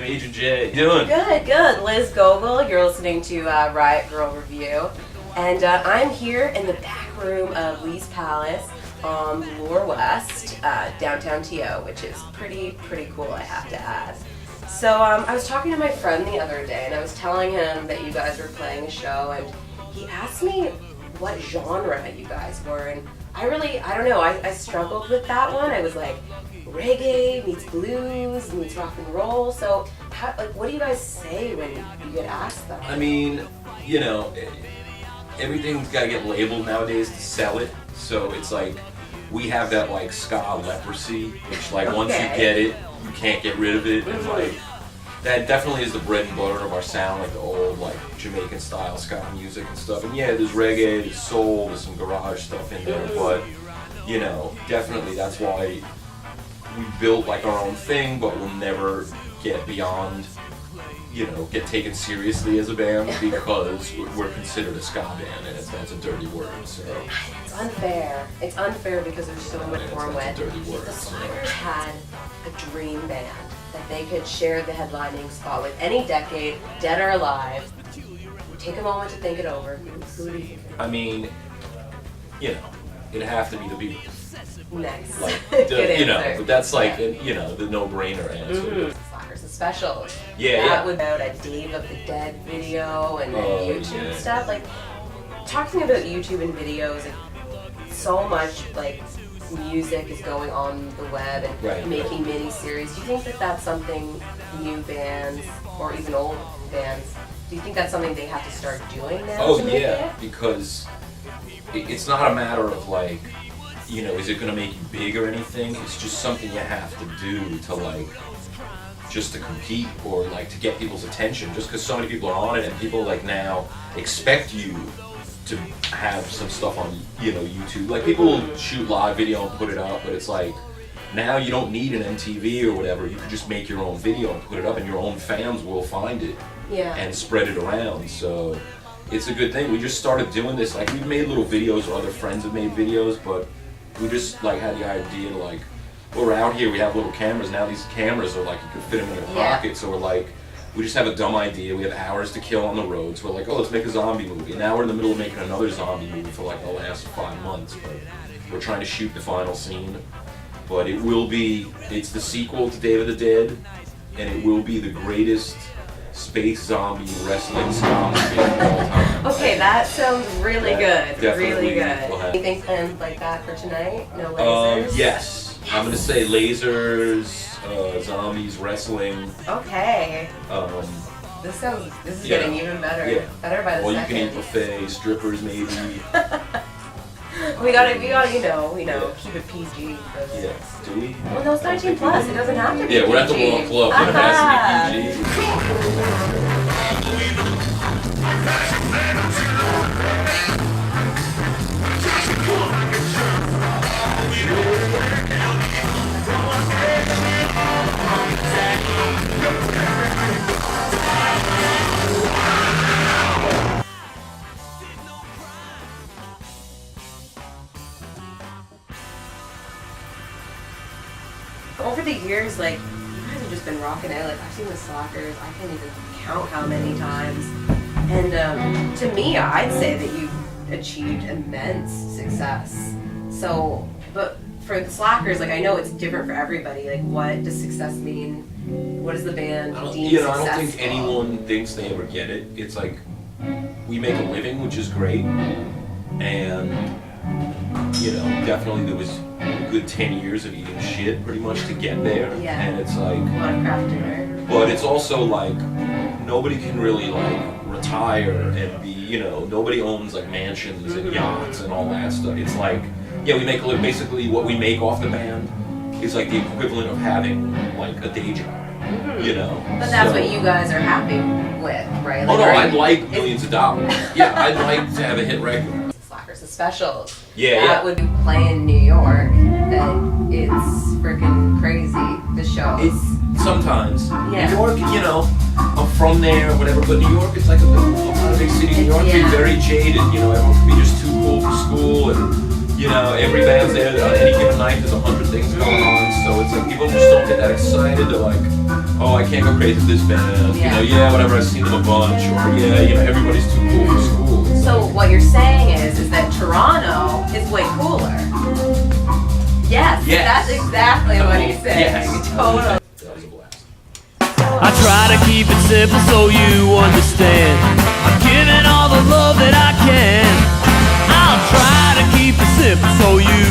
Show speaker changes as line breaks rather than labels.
Major J. How you doing?
Good, good. Liz Gogol, you're listening to Riot Girl Review. And I'm here in the back room of Lee's Palace on Lower West, downtown TO, which is pretty cool, I have to add. So I was talking to my friend the other day, and I was telling him that you guys were playing a show, and he asked me what genre you guys were, and I don't know, I struggled with that one. I was like, reggae meets blues meets rock and roll. So, what do you guys say when you get asked that?
I mean, you know, everything's got to get labeled nowadays to sell it. So it's like, we have that like ska leprosy, which like once you get it, you can't get rid of it. And like, that definitely is the bread and butter of our sound, like the old like Jamaican style ska music and stuff. And yeah, there's reggae, there's soul, there's some garage stuff in there, but you know, definitely that's why we built like our own thing, but we'll never get beyond, you know, get taken seriously as a band because we're considered a ska band, and that's a dirty word. So
it's unfair. It's unfair because there's so much more with. The Slackers had a dream band that they could share the headlining spot with any decade, dead or alive. Take a moment to think it over. Who do you think?
I mean, you know, it'd have to be the Beatles.
Nice.
Like,
Good
you know,
answer.
but that's like, you know, the no-brainer answer.
Slackers, the specials.
Yeah,
that without a Dave of the Dead video and YouTube stuff. Like, talking about YouTube and videos, and so much like music is going on the web and making mini-series. Do you think that that's something new bands or even old bands, do you think that's something they have to start doing now?
Oh yeah, because it's not a matter of like, you know, is it going to make you big or anything? It's just something you have to do to like, just to compete or like to get people's attention. Just because so many people are on it and people like now expect you to have some stuff on, you know, YouTube. Like people shoot live video and put it up, but it's like now you don't need an MTV or whatever. You could just make your own video and put it up, and your own fans will find it and spread it around. So it's a good thing. We just started doing this. Like we've made little videos, or other friends have made videos, but we just like had the idea to like, we're out here, we have little cameras. Now these cameras are like, you can fit them in your pocket. So we're like, we just have a dumb idea. We have hours to kill on the road. So we're like, oh, let's make a zombie movie. And now we're in the middle of making another zombie movie for like the last 5 months. But we're trying to shoot the final scene. But it will be, it's the sequel to Day of the Dead, and it will be the greatest space zombie wrestling ska movie of all time.
Okay, that sounds really good. Really good.
Anything
planned like that for tonight? No lasers?
Yes. I'm gonna say lasers, zombies, wrestling.
Okay. This is getting even better.
Yeah.
Better by the second.
Well, you can eat buffet, strippers maybe.
we gotta, you know, keep it PG.
Yeah. Do we?
Well, no, it's 19 plus. It doesn't have to be.
Yeah, we're at the wrong club. It has to be PG.
Over the years, like, you guys have just been rocking out. Like, I've seen the Slackers, I can't even count how many times. And to me, I'd say that you've achieved immense success. So, but for the Slackers, like, I know it's different for everybody. Like, what does success mean? What does the band deem successful?
I don't think anyone thinks they ever get it. It's like, we make a living, which is great. And, you know, definitely there was a good 10 years of eating shit pretty much to get there.
Yeah.
And it's like,
a lot of craft dinner.
but it's also like, nobody can really like retire and be, you know, nobody owns like mansions and yachts and all that stuff. It's like, yeah, we make a living. Basically what we make off the band is like the equivalent of having like a day job. You know.
But that's what you guys are happy with, right? Like,
oh no, I'd like millions of dollars. Yeah, I'd like to have a hit record.
Slackers, the specials.
Yeah,
that would be playing New York, and it's freaking crazy. The shows.
Sometimes. New York, you know, I'm from there or whatever, but New York is like a big city. New York can be very jaded. You know, everyone can be just too cool for school, and you know, every band's there on any given night. night, there's 100 things going on, so it's like people just don't get that excited. They're like, oh, I can't go crazy with this band.
Yeah.
You know, whatever, I've seen them a bunch, or everybody's too cool for school.
So what you're saying is that Toronto is way cooler. Yes, that's exactly what he's saying.
Yes.
Totally.
That was a blast.
I try to keep it simple so you understand. I'm giving all the love that I can. I'll try to keep it simple so you